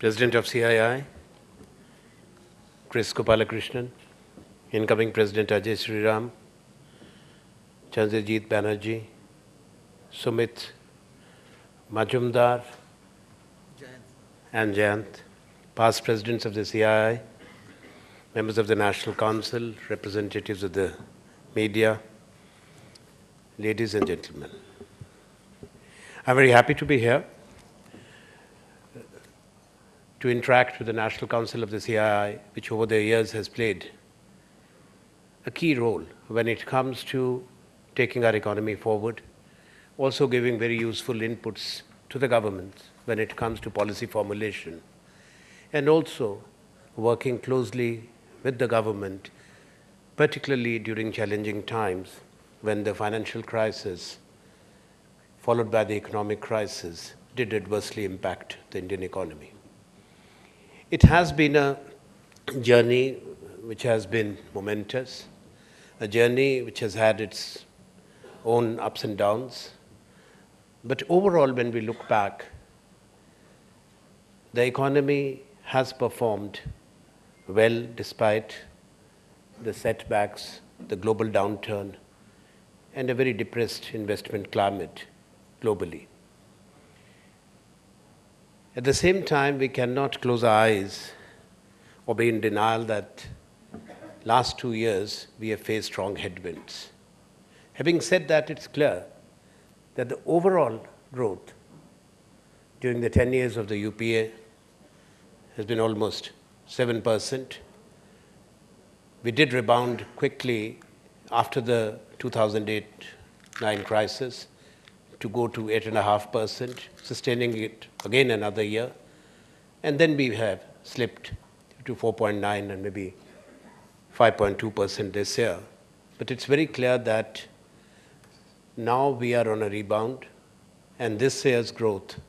President of CII, Chris Gopalakrishnan, incoming President Ajay Sriram, Chandrajit Banerjee, Sumit Majumdar, and Jayant, past presidents of the CII, members of the National Council, representatives of the media, ladies and gentlemen. I'm very happy to be here to interact with the National Council of the CII, which over the years has played a key role when it comes to taking our economy forward, also giving very useful inputs to the government when it comes to policy formulation, and also working closely with the government, particularly during challenging times when the financial crisis, followed by the economic crisis, did adversely impact the Indian economy. It has been a journey which has been momentous, a journey which has had its own ups and downs. But overall, when we look back, the economy has performed well despite the setbacks, the global downturn, and a very depressed investment climate globally. At the same time, we cannot close our eyes or be in denial that last 2 years we have faced strong headwinds. Having said that, it's clear that the overall growth during the 10 years of the UPA has been almost 7%. We did rebound quickly after the 2008-9 crisis to go to 8.5%, sustaining it again another year. And then we have slipped to 4.9 and maybe 5.2% this year. But it's very clear that now we are on a rebound, and this year's growth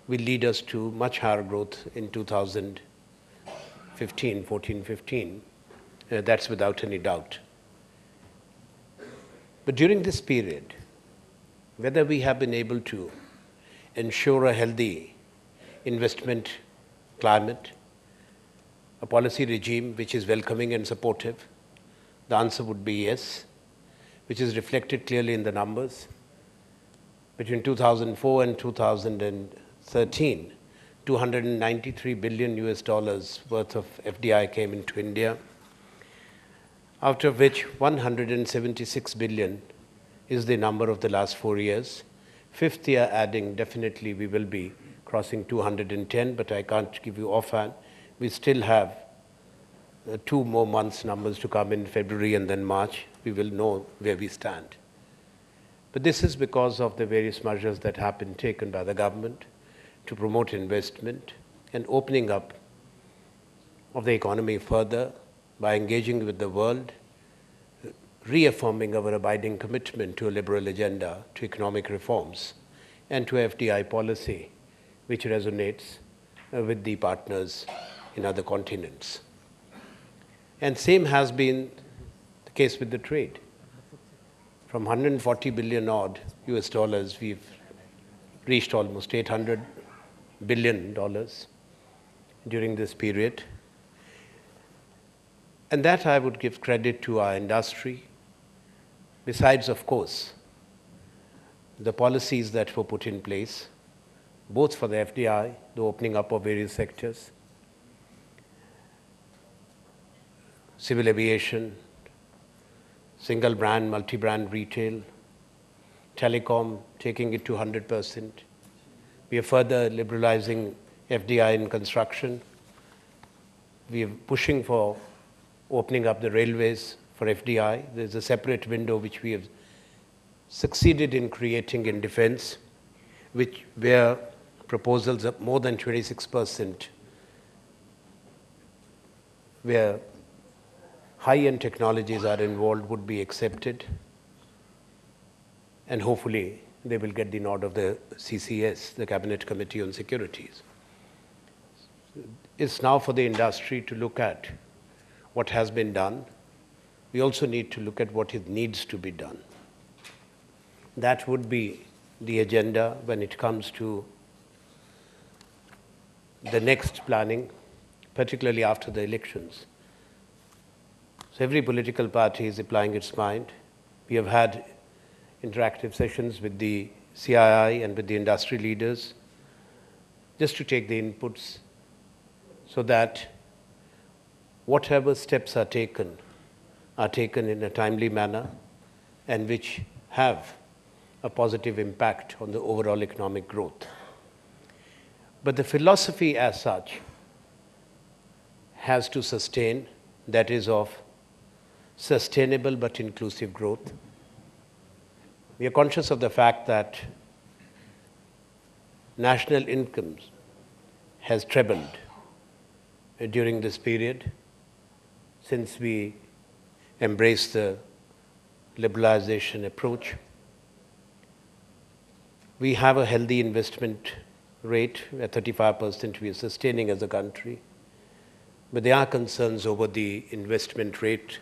will lead us to much higher growth in 2014-15. That's without any doubt. But during this period, whether we have been able to ensure a healthy investment climate, a policy regime which is welcoming and supportive, the answer would be yes, which is reflected clearly in the numbers. Between 2004 and 2013, $293 billion worth of FDI came into India, out of which 176 billion is the number of the last 4 years. Fifth year adding, definitely we will be crossing 210, but I can't give you offhand. We still have 2 more months numbers to come in February and then March. We will know where we stand. But this is because of the various measures that have been taken by the government to promote investment and opening up of the economy further by engaging with the world, reaffirming our abiding commitment to a liberal agenda, to economic reforms, and to FDI policy, which resonates with the partners in other continents. And same has been the case with the trade. From 140 billion odd US dollars, we've reached almost $800 billion during this period. And that I would give credit to our industry, besides, of course, the policies that were put in place, both for the FDI, the opening up of various sectors, civil aviation, single brand, multi-brand retail, telecom, taking it to 100%. We are further liberalizing FDI in construction. We are pushing for opening up the railways for FDI. There's a separate window which we have succeeded in creating in defense, where proposals of more than 26%, where high-end technologies are involved, would be accepted. And hopefully, they will get the nod of the CCS, the Cabinet Committee on Securities. It's now for the industry to look at what has been done. We also need to look at what needs to be done. That would be the agenda when it comes to the next planning, particularly after the elections. So every political party is applying its mind. We have had interactive sessions with the CII and with the industry leaders just to take the inputs so that whatever steps are taken in a timely manner and which have a positive impact on the overall economic growth. But the philosophy as such has to sustain, that is of sustainable but inclusive growth. We are conscious of the fact that national incomes has trebled during this period since we embraced the liberalization approach. We have a healthy investment rate at 35% we are sustaining as a country, but there are concerns over the investment rate,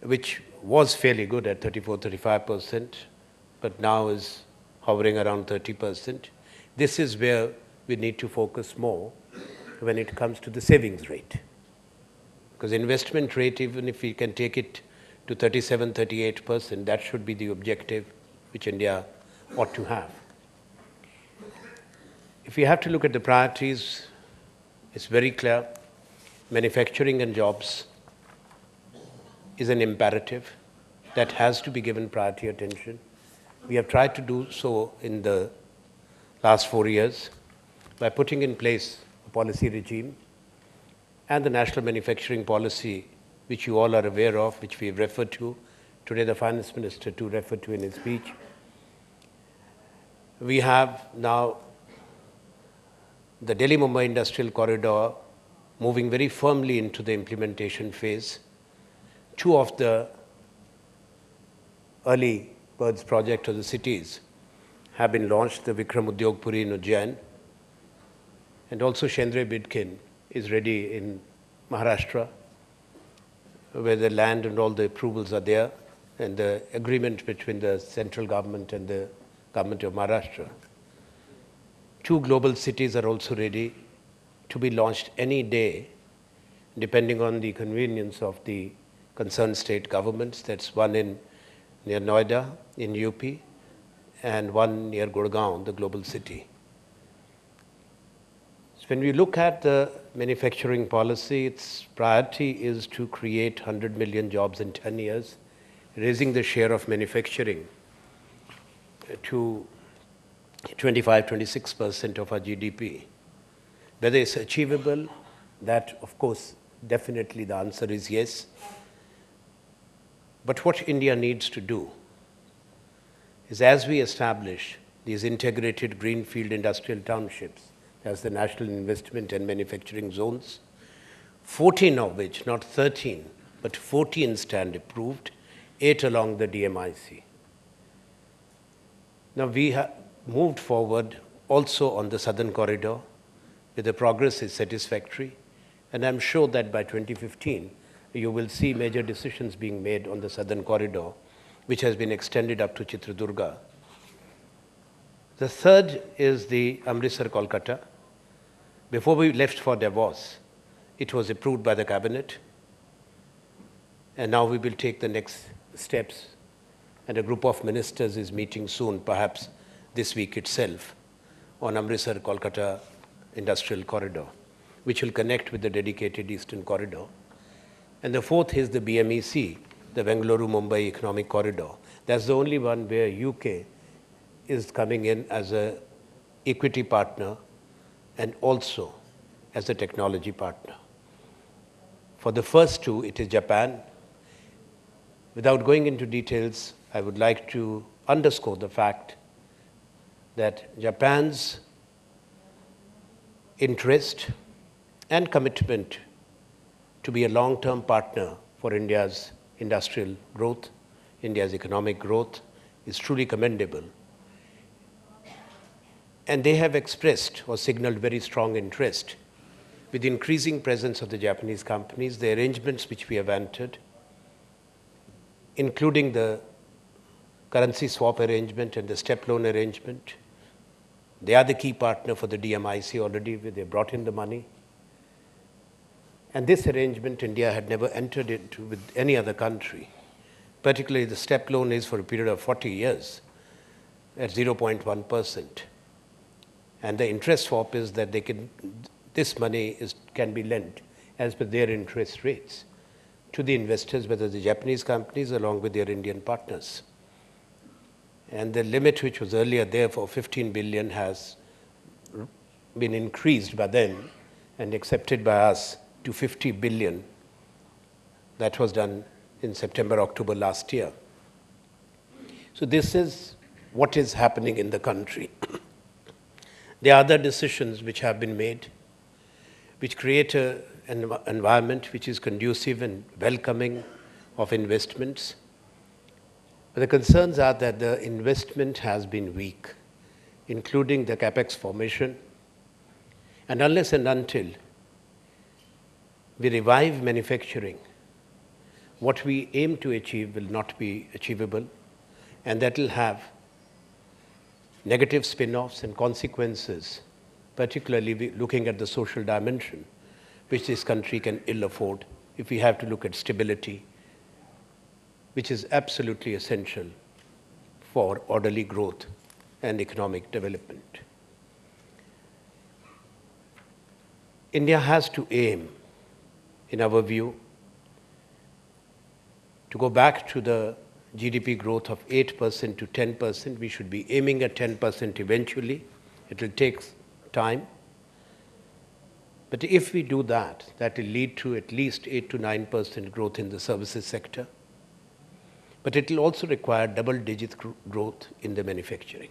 which was fairly good at 34-35%, but now is hovering around 30%. This is where we need to focus more when it comes to the savings rate. Because investment rate, even if we can take it to 37-38%, that should be the objective which India ought to have. If we have to look at the priorities, it's very clear. Manufacturing and jobs is an imperative that has to be given priority attention. We have tried to do so in the last 4 years by putting in place a policy regime and the national manufacturing policy, which you all are aware of, which we have referred to. Today the Finance Minister too referred to in his speech. We have now the Delhi-Mumbai Industrial Corridor moving very firmly into the implementation phase. Two of the early birds project of the cities have been launched, the Vikram Udyog Puri in Ujjain, and also Shendra Bidkin is ready in Maharashtra, where the land and all the approvals are there, and the agreement between the central government and the government of Maharashtra. Two global cities are also ready to be launched any day, depending on the convenience of the concerned state governments. That's one near Noida in UP and one near Gurgaon, the global city. So when we look at the manufacturing policy, its priority is to create 100 million jobs in 10 years, raising the share of manufacturing to 25-26% of our GDP. Whether it's achievable, that of course, definitely the answer is yes. But what India needs to do is, as we establish these integrated greenfield industrial townships as the national investment and manufacturing zones, 14 of which, not 13, but 14 stand approved, 8 along the DMIC. Now we have moved forward also on the southern corridor, where the progress is satisfactory, and I'm sure that by 2015, you will see major decisions being made on the southern corridor, which has been extended up to Chitradurga. The third is the Amritsar-Kolkata. Before we left for Davos, it was approved by the cabinet, and now we will take the next steps, and a group of ministers is meeting soon, perhaps this week itself, on Amritsar-Kolkata industrial corridor, which will connect with the dedicated eastern corridor. And the fourth is the BMEC, the Bengaluru-Mumbai Economic Corridor. That's the only one where UK is coming in as an equity partner and also as a technology partner. For the first two, it is Japan. Without going into details, I would like to underscore the fact that Japan's interest and commitment to be a long-term partner for India's industrial growth, India's economic growth, is truly commendable. And they have expressed or signaled very strong interest with the increasing presence of the Japanese companies, the arrangements which we have entered, including the currency swap arrangement and the step loan arrangement, They are the key partner for the DMIC already. They brought in the money. And this arrangement India had never entered into with any other country. Particularly the step loan is for a period of 40 years at 0.1%. And the interest swap is that this money can be lent as per their interest rates to the investors, whether the Japanese companies along with their Indian partners. And the limit which was earlier there for 15 billion has been increased by them and accepted by us to 50 billion. That was done in September, October last year. So this is what is happening in the country. There are other decisions which have been made, which create an environment which is conducive and welcoming of investments. But the concerns are that the investment has been weak, including the capex formation. And unless and until we revive manufacturing, what we aim to achieve will not be achievable, and that will have negative spin-offs and consequences, particularly looking at the social dimension, which this country can ill afford if we have to look at stability, which is absolutely essential for orderly growth and economic development. India has to aim, in our view, to go back to the GDP growth of 8% to 10%. We should be aiming at 10% eventually. It will take time. But if we do that, that will lead to at least 8 to 9% growth in the services sector. But it will also require double-digit growth in the manufacturing.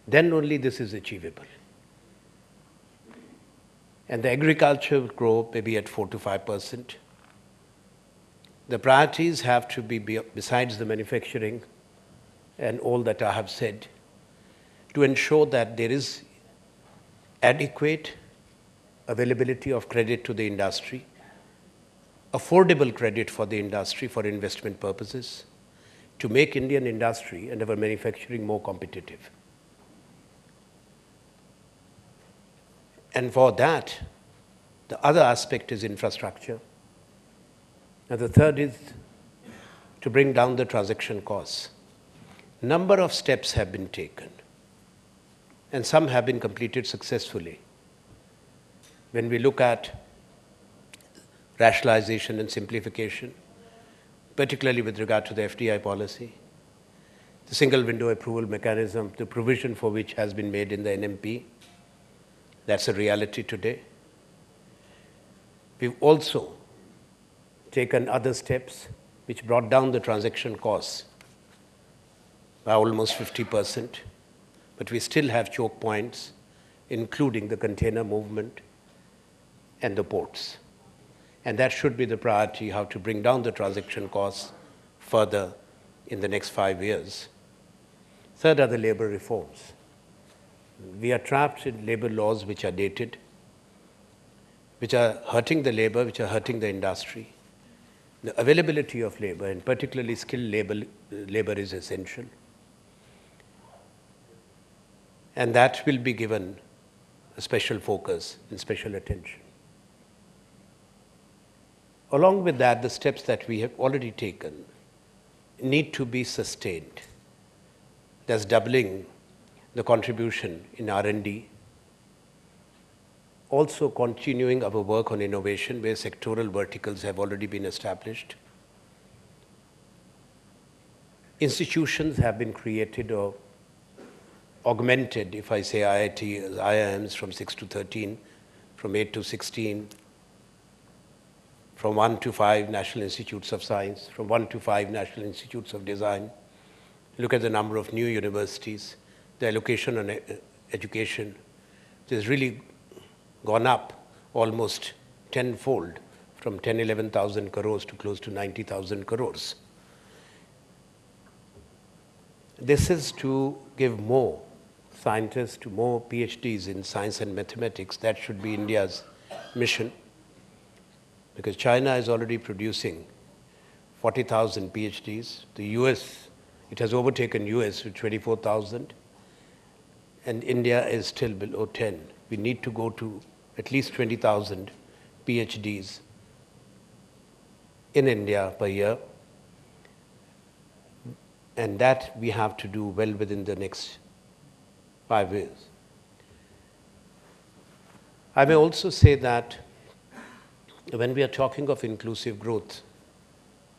Then only this is achievable. And the agriculture will grow maybe at 4 to 5%. The priorities have to be, besides the manufacturing and all that I have said, to ensure that there is adequate availability of credit to the industry, affordable credit for the industry for investment purposes, to make Indian industry and our manufacturing more competitive. And for that, the other aspect is infrastructure. And the third is to bring down the transaction costs. Number of steps have been taken, and some have been completed successfully. When we look at rationalization and simplification, particularly with regard to the FDI policy, the single window approval mechanism, the provision for which has been made in the NMP, that's a reality today. We've also taken other steps which brought down the transaction costs by almost 50%, but we still have choke points, including the container movement and the ports. And that should be the priority, how to bring down the transaction costs further in the next 5 years. Third are the labor reforms. We are trapped in labor laws which are dated, which are hurting the labor, which are hurting the industry. The availability of labor, and particularly skilled labor is essential. And that will be given a special focus and special attention. Along with that, the steps that we have already taken need to be sustained. That's doubling the contribution in R&D, also continuing our work on innovation where sectoral verticals have already been established. Institutions have been created or augmented, if I say IIT, IIMs from 6 to 13, from 8 to 16, from 1 to 5 National Institutes of Science, from 1 to 5 National Institutes of Design. Look at the number of new universities, the allocation on education. It has really gone up almost tenfold, from 11,000 crores to close to 90,000 crores. This is to give more scientists, to more PhDs in science and mathematics. That should be India's mission, because China is already producing 40,000 PhDs. The US, it has overtaken US with 24,000. and India is still below 10. We need to go to at least 20,000 PhDs in India per year, and that we have to do well within the next 5 years. I may also say that when we are talking of inclusive growth,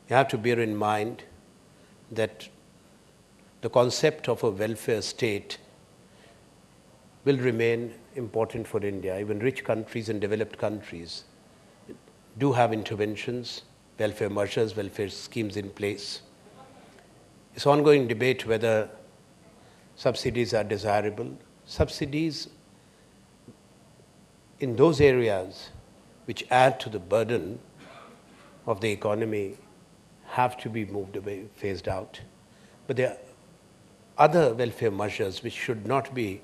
you have to bear in mind that the concept of a welfare state will remain important for India. Even rich countries and developed countries do have interventions, welfare measures, welfare schemes in place. It's ongoing debate whether subsidies are desirable. Subsidies in those areas which add to the burden of the economy have to be moved away, phased out. But there are other welfare measures which should not be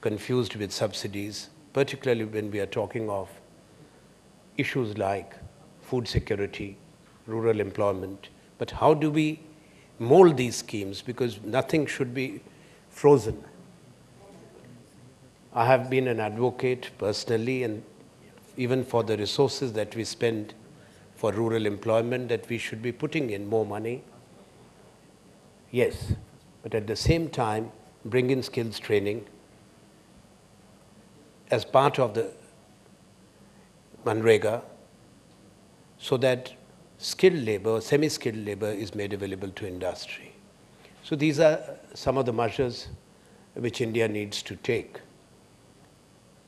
confused with subsidies, particularly when we are talking of issues like food security, rural employment. But how do we mold these schemes? Because nothing should be frozen. I have been an advocate personally, and even for the resources that we spend for rural employment, that we should be putting in more money. Yes, but at the same time, bring in skills training as part of the Manrega, so that skilled labor, semi-skilled labor is made available to industry. So these are some of the measures which India needs to take.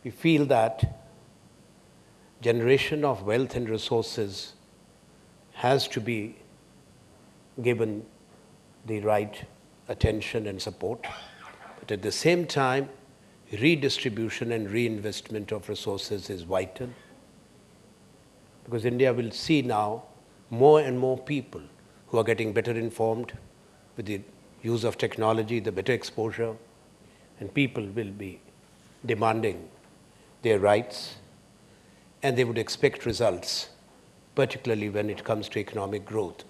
We feel that generation of wealth and resources has to be given the right attention and support, but at the same time, redistribution and reinvestment of resources is vital, because India will see now more and more people who are getting better informed with the use of technology, the better exposure, and people will be demanding their rights, and they would expect results, particularly when it comes to economic growth,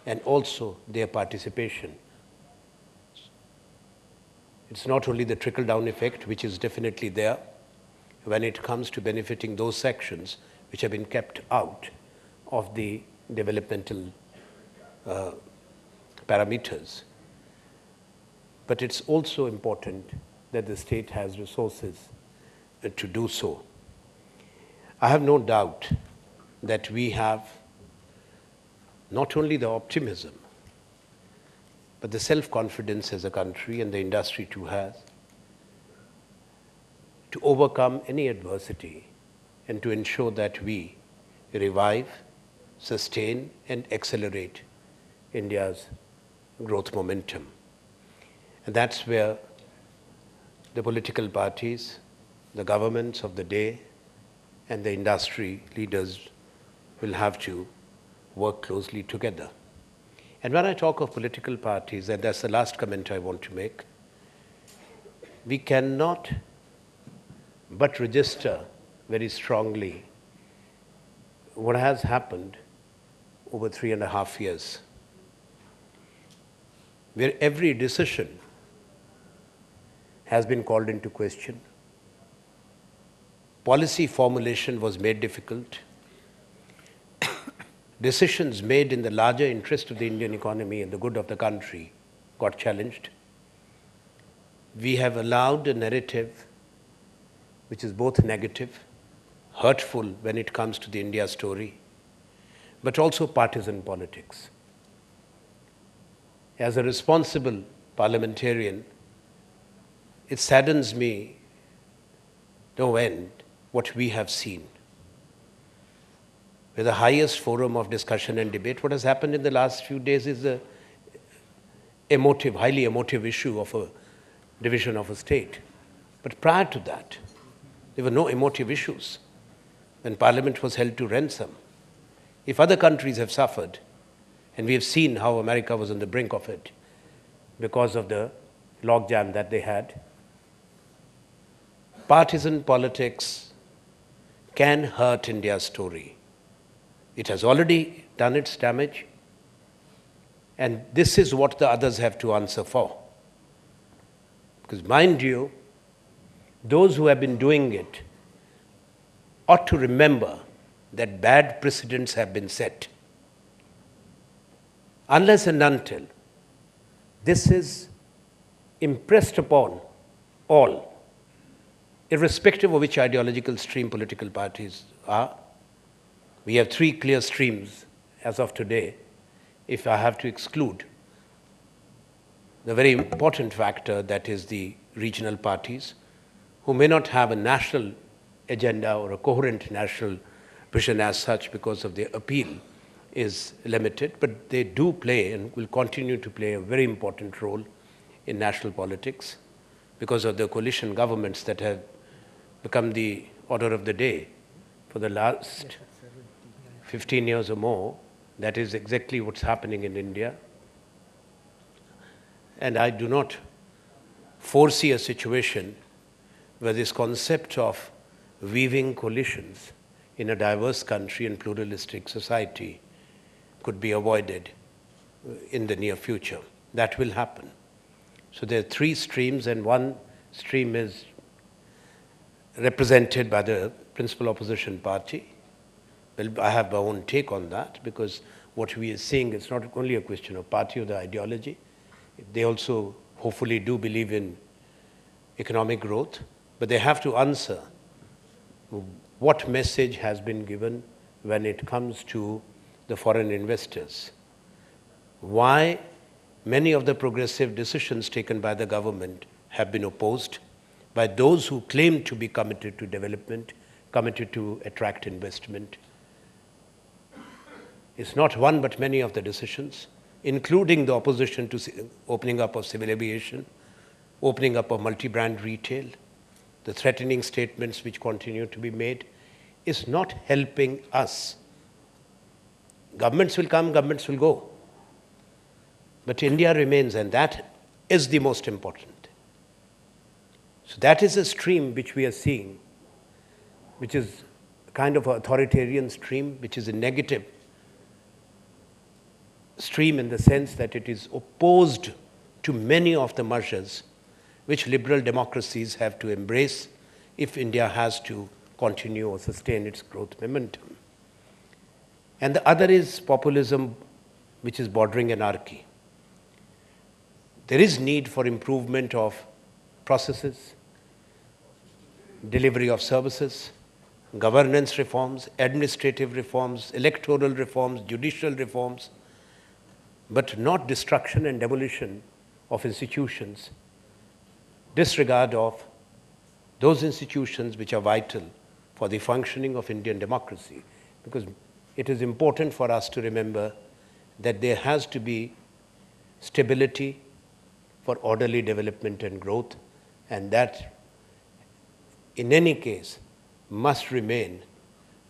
and also their participation. It's not only the trickle-down effect, which is definitely there, when it comes to benefiting those sections which have been kept out of the developmental parameters. But it's also important that the state has resources to do so. I have no doubt that we have not only the optimism, but the self-confidence as a country, and the industry too has, to overcome any adversity and to ensure that we revive, sustain, and accelerate India's growth momentum. And that's where the political parties, the governments of the day, and the industry leaders will have to work closely together. And when I talk of political parties, and that's the last comment I want to make, we cannot but register very strongly what has happened over 3.5 years, where every decision has been called into question. Policy formulation was made difficult. Decisions made in the larger interest of the Indian economy and the good of the country got challenged. We have allowed a narrative which is both negative, hurtful when it comes to the India story, but also partisan politics. As a responsible parliamentarian, it saddens me no end what we have seen. Where the highest forum of discussion and debate, what has happened in the last few days is the emotive, highly emotive issue of a division of a state. But prior to that, there were no emotive issues when Parliament was held to ransom. If other countries have suffered, and we have seen how America was on the brink of it because of the logjam that they had, partisan politics can hurt India's story. It has already done its damage, and this is what the others have to answer for. Because mind you, those who have been doing it ought to remember that bad precedents have been set. Unless and until this is impressed upon all, irrespective of which ideological stream political parties are. We have three clear streams as of today, if I have to exclude the very important factor that is the regional parties, who may not have a national agenda or a coherent national vision as such because of their appeal is limited, but they do play and will continue to play a very important role in national politics because of the coalition governments that have become the order of the day for the last 15 years or more. That is exactly what's happening in India. And I do not foresee a situation where this concept of weaving coalitions in a diverse country and pluralistic society could be avoided in the near future. That will happen. So there are three streams, and one stream is represented by the principal opposition party. Well, I have my own take on that, because what we are seeing is not only a question of party or the ideology. They also hopefully do believe in economic growth, but they have to answer what message has been given when it comes to the foreign investors. Why many of the progressive decisions taken by the government have been opposed by those who claim to be committed to development, committed to attract investment. It's not one but many of the decisions, including the opposition to opening up of civil aviation, opening up of multi-brand retail, the threatening statements which continue to be made, is not helping us. Governments will come, governments will go. But India remains, and that is the most important. So that is a stream which we are seeing, which is kind of an authoritarian stream, which is a negative stream in the sense that it is opposed to many of the measures which liberal democracies have to embrace if India has to continue or sustain its growth momentum. And the other is populism, which is bordering anarchy. There is need for improvement of processes, delivery of services, governance reforms, administrative reforms, electoral reforms, judicial reforms, but not destruction and demolition of institutions, disregard of those institutions which are vital for the functioning of Indian democracy. Because it is important for us to remember that there has to be stability for orderly development and growth, and that in any case must remain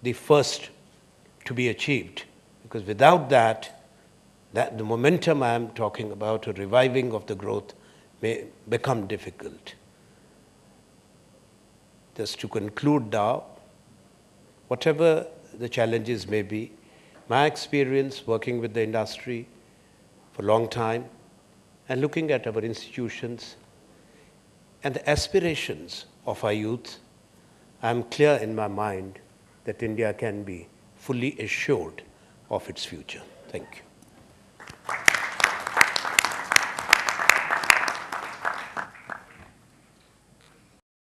the first to be achieved, because without that the momentum I am talking about, a reviving of the growth, may become difficult. Just to conclude now, whatever the challenges may be, my experience working with the industry for a long time and looking at our institutions and the aspirations of our youth, I am clear in my mind that India can be fully assured of its future. Thank you.